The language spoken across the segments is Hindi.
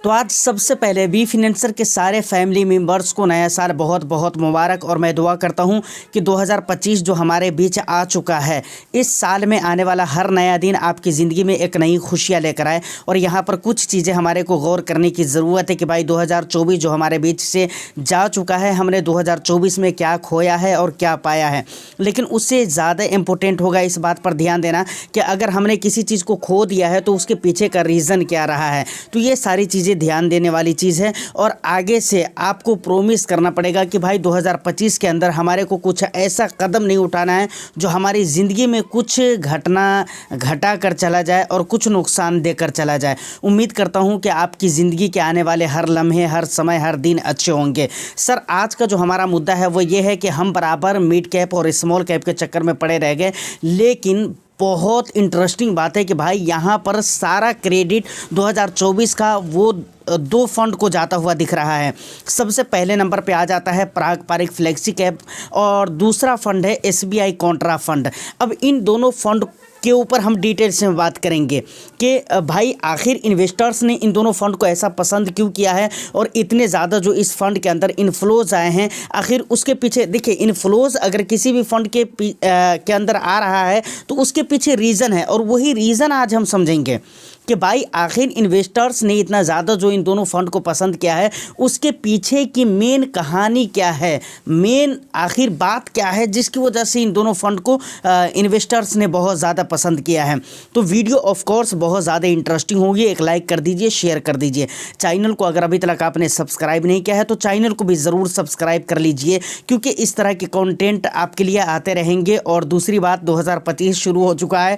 तो आज सबसे पहले बी फिनेंसर के सारे फैमिली मेम्बर्स को नया साल बहुत बहुत मुबारक। और मैं दुआ करता हूं कि 2025 जो हमारे बीच आ चुका है, इस साल में आने वाला हर नया दिन आपकी ज़िंदगी में एक नई खुशियां लेकर आए। और यहाँ पर कुछ चीज़ें हमारे को गौर करने की ज़रूरत है कि भाई 2024 जो हमारे बीच से जा चुका है, हमने 2024 में क्या खोया है और क्या पाया है। लेकिन उससे ज़्यादा इम्पोर्टेंट होगा इस बात पर ध्यान देना कि अगर हमने किसी चीज़ को खो दिया है तो उसके पीछे का रीज़न क्या रहा है। तो ये सारी चीज़ें ध्यान देने वाली चीज़ है। और आगे से आपको प्रॉमिस करना पड़ेगा कि भाई 2025 के अंदर हमारे को कुछ ऐसा कदम नहीं उठाना है जो हमारी ज़िंदगी में कुछ घटना घटा कर चला जाए और कुछ नुकसान देकर चला जाए। उम्मीद करता हूं कि आपकी ज़िंदगी के आने वाले हर लम्हे, हर समय, हर दिन अच्छे होंगे। सर, आज का जो हमारा मुद्दा है वो ये है कि हम बराबर मिड कैप और स्मॉल कैप के चक्कर में पड़े रह गए। लेकिन बहुत इंटरेस्टिंग बात है कि भाई यहाँ पर सारा क्रेडिट 2024 का वो दो फंड को जाता हुआ दिख रहा है। सबसे पहले नंबर पे आ जाता है पारंपरिक फ्लेक्सी कैप और दूसरा फंड है SBI कॉन्ट्रा फंड। अब इन दोनों फंड के ऊपर हम डिटेल से बात करेंगे कि भाई आखिर इन्वेस्टर्स ने इन दोनों फंड को ऐसा पसंद क्यों किया है और इतने ज़्यादा जो इस फंड के अंदर इन्फ्लोज आए हैं, आखिर उसके पीछे देखिए। इन्फ्लोज अगर किसी भी फंड के अंदर आ रहा है तो उसके पीछे रीज़न है, और वही रीज़न आज हम समझेंगे कि भाई आखिर इन्वेस्टर्स ने इतना ज़्यादा जो इन दोनों फंड को पसंद किया है उसके पीछे की मेन कहानी क्या है, मेन आखिर बात क्या है जिसकी वजह से इन दोनों फंड को इन्वेस्टर्स ने बहुत ज़्यादा पसंद किया है। तो वीडियो ऑफ कोर्स बहुत ज़्यादा इंटरेस्टिंग होगी। एक लाइक कर दीजिए, शेयर कर दीजिए। चैनल को अगर अभी तक आपने सब्सक्राइब नहीं किया है तो चैनल को भी ज़रूर सब्सक्राइब कर लीजिए, क्योंकि इस तरह के कंटेंट आपके लिए आते रहेंगे। और दूसरी बात, 2025 शुरू हो चुका है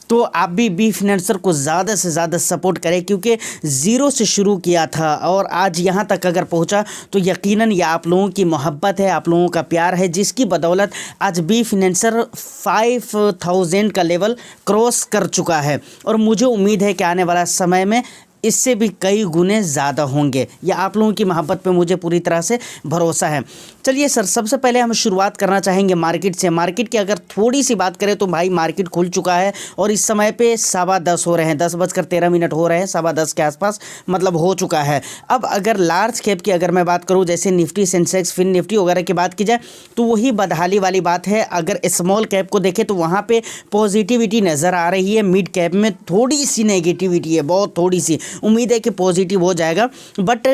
तो आप भी बी फिनेंसर को ज़्यादा से ज़्यादा सपोर्ट करें, क्योंकि ज़ीरो से शुरू किया था और आज यहाँ तक अगर पहुँचा तो यकीनन ये आप लोगों की मोहब्बत है, आप लोगों का प्यार है, जिसकी बदौलत आज बी फिनेंसर 5000 का लेवल क्रॉस कर चुका है। और मुझे उम्मीद है कि आने वाला समय में इससे भी कई गुने ज़्यादा होंगे। या आप लोगों की मोहब्बत पे मुझे पूरी तरह से भरोसा है। चलिए सर, सबसे पहले हम शुरुआत करना चाहेंगे मार्केट से। मार्केट की अगर थोड़ी सी बात करें तो भाई मार्केट खुल चुका है और इस समय पे 10:15 हो रहे हैं, 10:13 हो रहे हैं, 10:15 के आसपास मतलब हो चुका है। अब अगर लार्ज कैप की अगर मैं बात करूँ, जैसे निफ्टी, सेंसेक्स, फिन निफ्टी वगैरह की बात की जाए तो वही बदहाली वाली बात है। अगर स्मॉल कैप को देखें तो वहाँ पर पॉजिटिविटी नज़र आ रही है, मिड कैप में थोड़ी सी नेगेटिविटी है, बहुत थोड़ी सी। उम्मीद है कि पॉजिटिव हो जाएगा, बट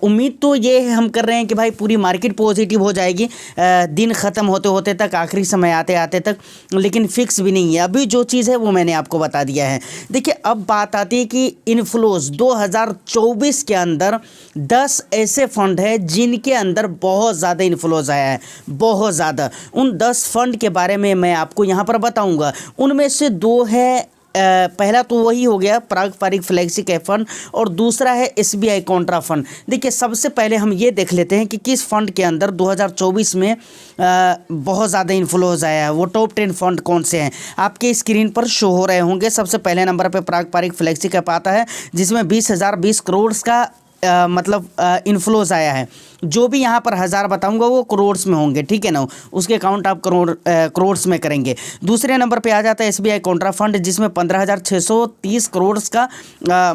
उम्मीद तो ये हम कर रहे हैं कि भाई पूरी मार्केट पॉजिटिव हो जाएगी दिन ख़त्म होते होते तक, आखिरी समय आते आते तक। लेकिन फिक्स भी नहीं है। अभी जो चीज़ है वो मैंने आपको बता दिया है। देखिए, अब बात आती है कि इन्फ्लोज 2024 के अंदर 10 ऐसे फंड है जिनके अंदर बहुत ज़्यादा इन्फ्लोज आया है, बहुत ज़्यादा। उन 10 फंड के बारे में मैं आपको यहाँ पर बताऊँगा। उनमें से 2 है, पहला तो वही हो गया पारंपरिक फ्लेक्सी कैप फंड और दूसरा है SBI कॉन्ट्रा फंड। देखिए, सबसे पहले हम ये देख लेते हैं कि किस फंड के अंदर 2024 में बहुत ज़्यादा इन्फ्लोज आया है। वो टॉप 10 फंड कौन से हैं आपके स्क्रीन पर शो हो रहे होंगे। सबसे पहले नंबर पे पारंपरिक फ्लेक्सी कैप आता है, जिसमें 20 करोड़ का मतलब इन्फ्लोज आया है। जो भी यहाँ पर 1000 बताऊंगा वो करोड़्स में होंगे, ठीक है ना, उसके काउंट आप करोड़्स में करेंगे। दूसरे नंबर पे आ जाता है SBI कॉन्ट्रा फंड, जिसमें 15,630 करोड़ का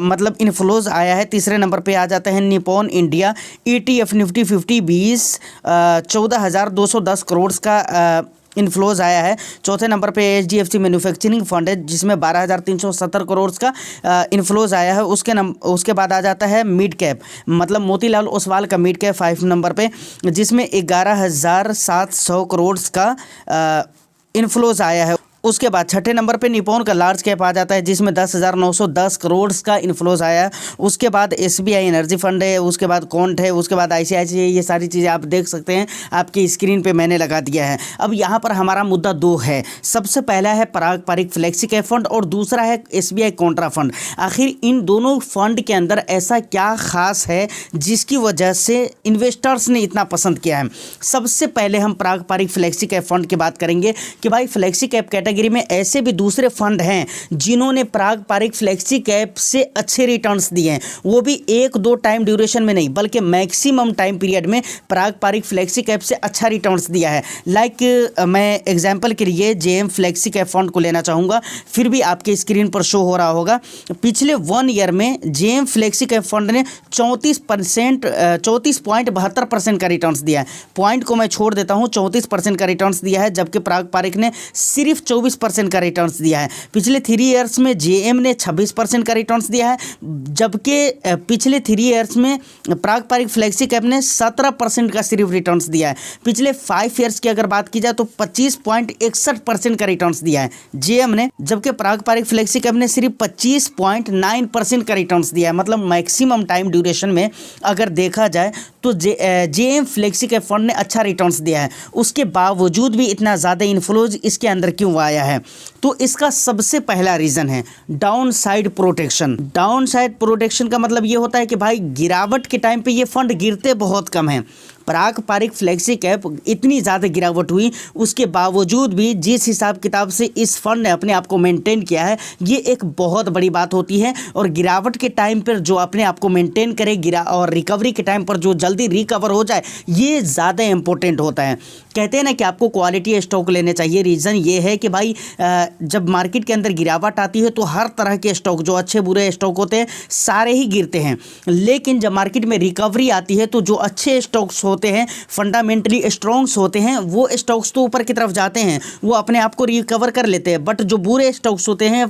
मतलब इन्फ्लोज आया है। तीसरे नंबर पे आ जाता है Nippon India ETF Nifty 50 14,210 crore का इन्फ्लोज आया है। चौथे नंबर पे HDFC मैन्युफैक्चरिंग फंड है, जिसमें 12,370 करोड़ का इन्फ्लोज आया है। उसके बाद आ जाता है मिड कैप, मतलब मोतीलाल ओसवाल का मिड कैप 5 नंबर पे, जिसमें 11,700 करोड़ का इन्फ्लोज आया है। उसके बाद छठे नंबर पे निपॉन का लार्ज कैप आ जाता है, जिसमें 10,910 करोड़ का इन्फ्लोज आया है। उसके बाद SBI एनर्जी फंड है, उसके बाद कॉन्ट है, उसके बाद ICICI। ये सारी चीज़ें आप देख सकते हैं, आपकी स्क्रीन पे मैंने लगा दिया है। अब यहाँ पर हमारा मुद्दा 2 है। सबसे पहला है पारंपरिक फ्लेक्सी कैप फंड और दूसरा है SBI कॉन्ट्रा फंड। आखिर इन दोनों फंड के अंदर ऐसा क्या खास है जिसकी वजह से इन्वेस्टर्स ने इतना पसंद किया है। सबसे पहले हम पारंपरिक फ्लेक्सी कैप फंड की बात करेंगे कि भाई फ्लेक्सी कैप कैटेगरी कैटेगरी में ऐसे भी दूसरे फंड हैं जिन्होंने पारंपरिक फ्लेक्सी कैप से अच्छे रिटर्न्स दिए हैं, वो भी 1-2 टाइम ड्यूरेशन में नहीं बल्कि मैक्सिमम टाइम पीरियड में पारंपरिक फ्लेक्सी कैप से अच्छा रिटर्न्स दिया है। मैं एग्जांपल के लिए जेएम फ्लेक्सी कैप फंड को लेना चाहूँगा, फिर भी आपके स्क्रीन पर शो हो रहा होगा। पिछले 1 ईयर में जेएम फ्लेक्सी कैप फंड ने 34.72% का रिटर्न्स दिया है। पॉइंट को मैं छोड़ देता हूँ, 34% का रिटर्न्स दिया है, जबकि पारंपरिक ने सिर्फ 24% का रिटर्न्स दिया है। पिछले 3 ईयर्स में जेएम ने 26% का रिटर्न्स दिया है, जबकि पिछले 3 ईयर्स में पारंपरिक फ्लेक्सी कैप ने 17% का सिर्फ रिटर्न्स दिया है। पिछले 5 ईयर्स की अगर बात की जाए तो 25.61% का रिटर्न्स दिया है जेएम ने, जबकि पारंपरिक फ्लेक्सी कैप ने सिर्फ 25.9% का रिटर्न्स दिया है। मतलब मैक्सिमम टाइम ड्यूरेशन में अगर देखा जाए तो जेएम फ्लेक्सी कैप फंड ने अच्छा रिटर्न्स दिया है, उसके बावजूद भी इतना ज़्यादा इन्फ्लोज इसके अंदर क्यों आया है? तो इसका सबसे पहला रीज़न है down side protection. Down side protection का मतलब ये होता है कि भाई गिरावट के टाइम पे ये फंड गिरते बहुत कम हैं। पारंपरिक फ्लेक्सी कैप इतनी ज़्यादा गिरावट हुई, उसके बावजूद भी जिस हिसाब किताब से इस फंड ने अपने आप को मेंटेन किया है, ये एक बहुत बड़ी बात होती है। और गिरावट के टाइम पर जो अपने आप को मेंटेन करे और रिकवरी के टाइम पर जो जल्दी रिकवर हो जाए, ये ज़्यादा इंपॉर्टेंट होता है। कहते हैं ना कि आपको क्वालिटी स्टॉक लेने चाहिए। रीज़न ये है कि भाई जब मार्केट के अंदर गिरावट आती है तो हर तरह के स्टॉक, जो अच्छे बुरे स्टॉक होते हैं, सारे ही गिरते हैं। लेकिन जब मार्केट में रिकवरी आती है तो जो अच्छे स्टॉक्स होते हैं, फंडामेंटली स्ट्रॉन्ग्स होते हैं, वो स्टॉक्स तो ऊपर की तरफ जाते हैं, वो अपने आप को रिकवर कर लेते हैं। बट जो बुरे स्टॉक्स होते हैं,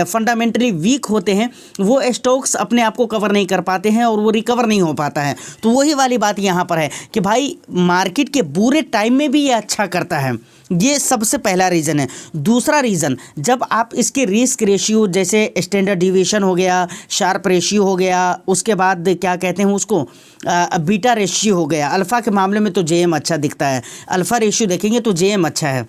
फंडामेंटली वीक होते हैं, वो स्टॉक्स अपने आप को कवर नहीं कर पाते हैं और वो रिकवर नहीं हो पाता है। तो वही वाली बात यहाँ पर है कि भाई मार्केट के बुरे टाइम में भी ये अच्छा करता है। ये सबसे पहला रीज़न है। दूसरा रीज़न, जब आप इसके रिस्क रेशियो जैसे स्टैंडर्ड डिविएशन हो गया, शार्प रेशियो हो गया, उसके बाद क्या कहते हैं उसको बीटा रेशियो हो गया। अल्फ़ा के मामले में तो जेएम अच्छा दिखता है, अल्फ़ा रेशियो देखेंगे तो जेएम अच्छा है।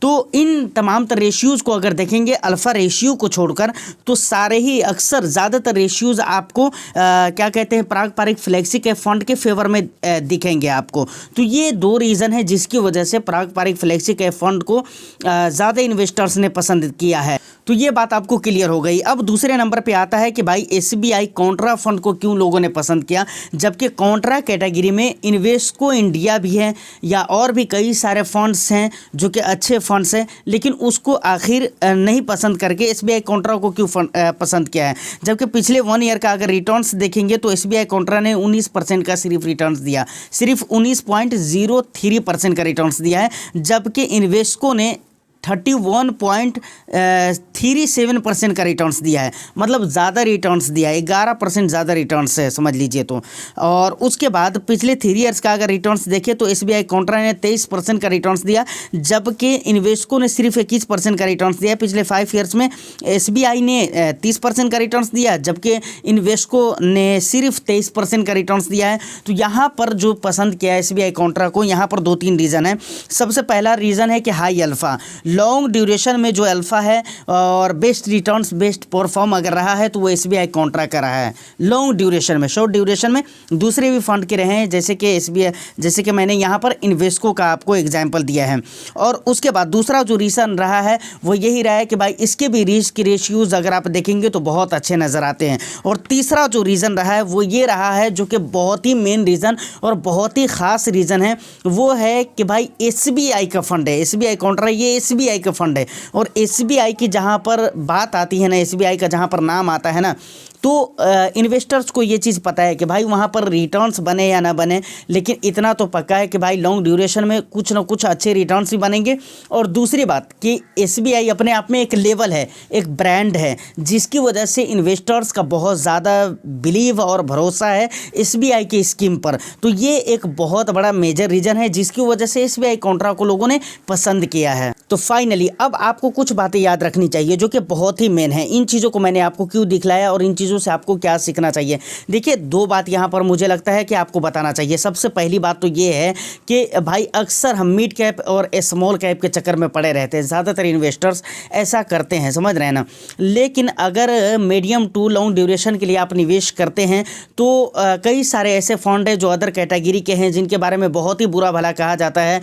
तो इन तमाम तर रेशियोज़ को अगर देखेंगे अल्फ़ा रेशियो को छोड़कर, तो सारे ही अक्सर ज़्यादातर रेशियोज़ आपको क्या कहते हैं पारंपरिक फ्लेक्सी कैप फंड के फेवर में दिखेंगे आपको। तो ये 2 रीज़न है जिसकी वजह से पारंपरिक फ्लेक्सी कैप फंड को ज़्यादा इन्वेस्टर्स ने पसंद किया है। तो ये बात आपको क्लियर हो गई। अब दूसरे नंबर पे आता है कि भाई एसबीआई कॉन्ट्रा फंड को क्यों लोगों ने पसंद किया, जबकि कॉन्ट्रा कैटेगरी में इन्वेस्को इंडिया भी है या और भी कई सारे फंड्स हैं जो कि अच्छे फंड्स हैं, लेकिन उसको आखिर नहीं पसंद करके एसबीआई कॉन्ट्रा को क्यों पसंद किया है। जबकि पिछले 1 ईयर का अगर रिटर्न्स देखेंगे तो एसबीआई कॉन्ट्रा ने 19% का सिर्फ रिटर्न्स दिया, सिर्फ 19.03% का रिटर्न्स दिया है, जबकि इन्वेस्को ने 31.37% का रिटर्न्स दिया है। मतलब ज़्यादा रिटर्न्स दिया है, 11% ज़्यादा रिटर्न्स है समझ लीजिए। तो और उसके बाद पिछले 3 ईयर्स का अगर रिटर्न्स देखें तो एसबीआई कॉन्ट्रा ने 23% का रिटर्न्स दिया, जबकि इन्वेस्को ने सिर्फ 21% का रिटर्न्स दिया। पिछले 5 ईयर्स में एसबीआई ने 30% का रिटर्न्स दिया, जबकि इन्वेस्को ने सिर्फ 23% का रिटर्न्स दिया है। तो यहाँ पर जो पसंद किया है एसबीआई कॉन्ट्रा को, यहाँ पर 2-3 रीज़न है। सबसे पहला रीज़न है कि हाई अल्फ़ा, लॉन्ग ड्यूरेशन में जो अल्फ़ा है और बेस्ट रिटर्न्स, बेस्ट परफॉर्म अगर रहा है तो वो एसबीआई कॉन्ट्रा का रहा है लॉन्ग ड्यूरेशन में। शॉर्ट ड्यूरेशन में दूसरे भी फंड के रहे हैं, जैसे कि एसबीआई, जैसे कि मैंने यहाँ पर इन्वेस्को का आपको एग्जांपल दिया है। और उसके बाद दूसरा जो रीज़न रहा है वो यही रहा है कि भाई इसके भी रिस्क रेशियोज़ अगर आप देखेंगे तो बहुत अच्छे नज़र आते हैं। और तीसरा जो रीज़न रहा है वो ये रहा है, जो कि बहुत ही मेन रीज़न और बहुत ही ख़ास रीज़न है, वो है कि भाई एसबीआई का फंड है। एसबीआई कॉन्ट्रा ये एसबीआई का फंड है, और एसबीआई की जहां पर बात आती है ना, एसबीआई का जहां पर नाम आता है ना, तो इन्वेस्टर्स को ये चीज़ पता है कि भाई वहाँ पर रिटर्न्स बने या ना बने, लेकिन इतना तो पक्का है कि भाई लॉन्ग ड्यूरेशन में कुछ ना कुछ अच्छे रिटर्न्स भी बनेंगे। और दूसरी बात कि एसबीआई अपने आप में एक लेवल है, एक ब्रांड है, जिसकी वजह से इन्वेस्टर्स का बहुत ज़्यादा बिलीव और भरोसा है एसबीआई की स्कीम पर। तो ये एक बहुत बड़ा मेजर रीज़न है जिसकी वजह से एसबीआई कॉन्ट्रा को लोगों ने पसंद किया है। तो फाइनली अब आपको कुछ बातें याद रखनी चाहिए जो कि बहुत ही मेन है। इन चीज़ों को मैंने आपको क्यों दिखलाया और इन चीज़ों चीज़ों से आपको क्या सीखना चाहिए। देखिए, 2 बात यहाँ पर मुझे लगता है कि आपको बताना चाहिए। सबसे पहली बात तो ये है कि भाई अक्सर हम मिड कैप और स्मॉल कैप के चक्कर में पड़े रहते हैं, ज़्यादातर इन्वेस्टर्स ऐसा करते हैं, समझ रहे हैं ना। लेकिन अगर मीडियम टू लॉन्ग ड्यूरेशन के लिए आप निवेश करते हैं तो कई सारे ऐसे फंड हैं जो अदर कैटेगरी के हैं जिनके बारे में बहुत ही बुरा भला कहा जाता है।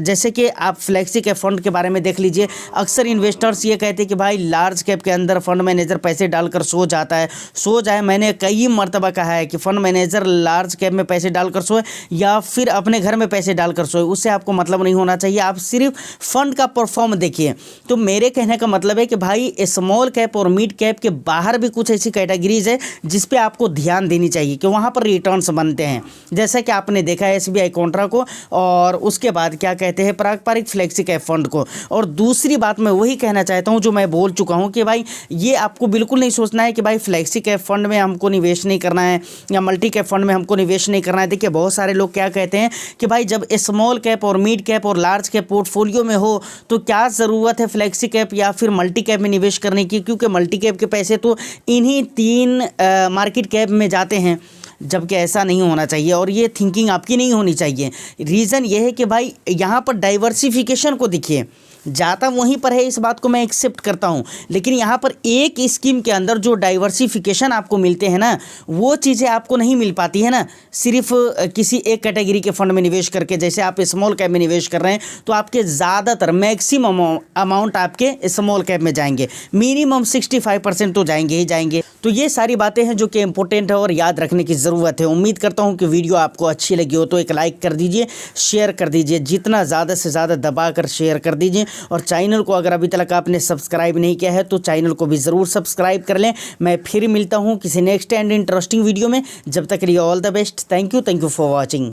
जैसे कि आप फ्लेक्सी कैप फंड के बारे में देख लीजिए। अक्सर इन्वेस्टर्स ये कहते हैं कि भाई लार्ज कैप के अंदर फंड मैनेजर पैसे डालकर सो जाता है, सो जाए। मैंने कई मर्तबा कहा है कि फंड मैनेजर लार्ज कैप में पैसे डालकर सोए या फिर अपने घर में पैसे डालकर सोए, उससे आपको मतलब नहीं होना चाहिए। आप सिर्फ फंड का परफॉर्म देखिए। तो मेरे कहने का मतलब है कि भाई स्मॉल कैप और मिड कैप के बाहर भी कुछ ऐसी कैटेगरीज है जिस पे आपको ध्यान देनी चाहिए कि वहाँ पर रिटर्न्स बनते हैं। जैसा कि आपने देखा है SBI कॉन्ट्रा को, और उसके बाद क्या कहते हैं पारंपरिक फ्लेक्सी कैप फंड को। और दूसरी बात मैं वही कहना चाहता हूँ जो मैं बोल चुका हूँ कि भाई ये आपको बिल्कुल नहीं सोचना है कि भाई फ्लेक्सी कैप फंड में हमको निवेश नहीं करना है या मल्टी कैप फंड में हमको निवेश नहीं करना है। देखिए, बहुत सारे लोग क्या कहते हैं कि भाई जब स्मॉल कैप और मिड कैप और लार्ज कैप पोर्टफोलियो में हो तो क्या ज़रूरत है फ्लेक्सी कैप या फिर मल्टी कैप में निवेश करने की, क्योंकि मल्टी कैप के पैसे तो इन्हीं 3 मार्केट कैप में जाते हैं, जबकि ऐसा नहीं होना चाहिए और ये थिंकिंग आपकी नहीं होनी चाहिए। रीज़न ये है कि भाई यहाँ पर डाइवर्सिफिकेशन को देखिए, जाता वहीं पर है, इस बात को मैं एक्सेप्ट करता हूँ, लेकिन यहाँ पर एक स्कीम के अंदर जो डाइवर्सिफिकेशन आपको मिलते हैं ना, वो चीज़ें आपको नहीं मिल पाती है ना सिर्फ किसी एक कैटेगरी के फंड में निवेश करके। जैसे आप स्मॉल कैप में निवेश कर रहे हैं तो आपके ज़्यादातर मैक्सिमम अमाउंट आपके स्मॉल कैप में जाएंगे, मिनिमम 65% तो जाएंगे ही जाएंगे। तो ये सारी बातें हैं जो कि इंपॉर्टेंट है और याद रखने की ज़रूरत है। उम्मीद करता हूँ कि वीडियो आपको अच्छी लगी हो तो एक लाइक कर दीजिए, शेयर कर दीजिए, जितना ज़्यादा से ज़्यादा दबा कर शेयर कर दीजिए। और चैनल को अगर अभी तक आपने सब्सक्राइब नहीं किया है तो चैनल को भी ज़रूर सब्सक्राइब कर लें। मैं फिर मिलता हूँ किसी नेक्स्ट एंड इंटरेस्टिंग वीडियो में। जब तक के लिए all the best. Thank you for watching.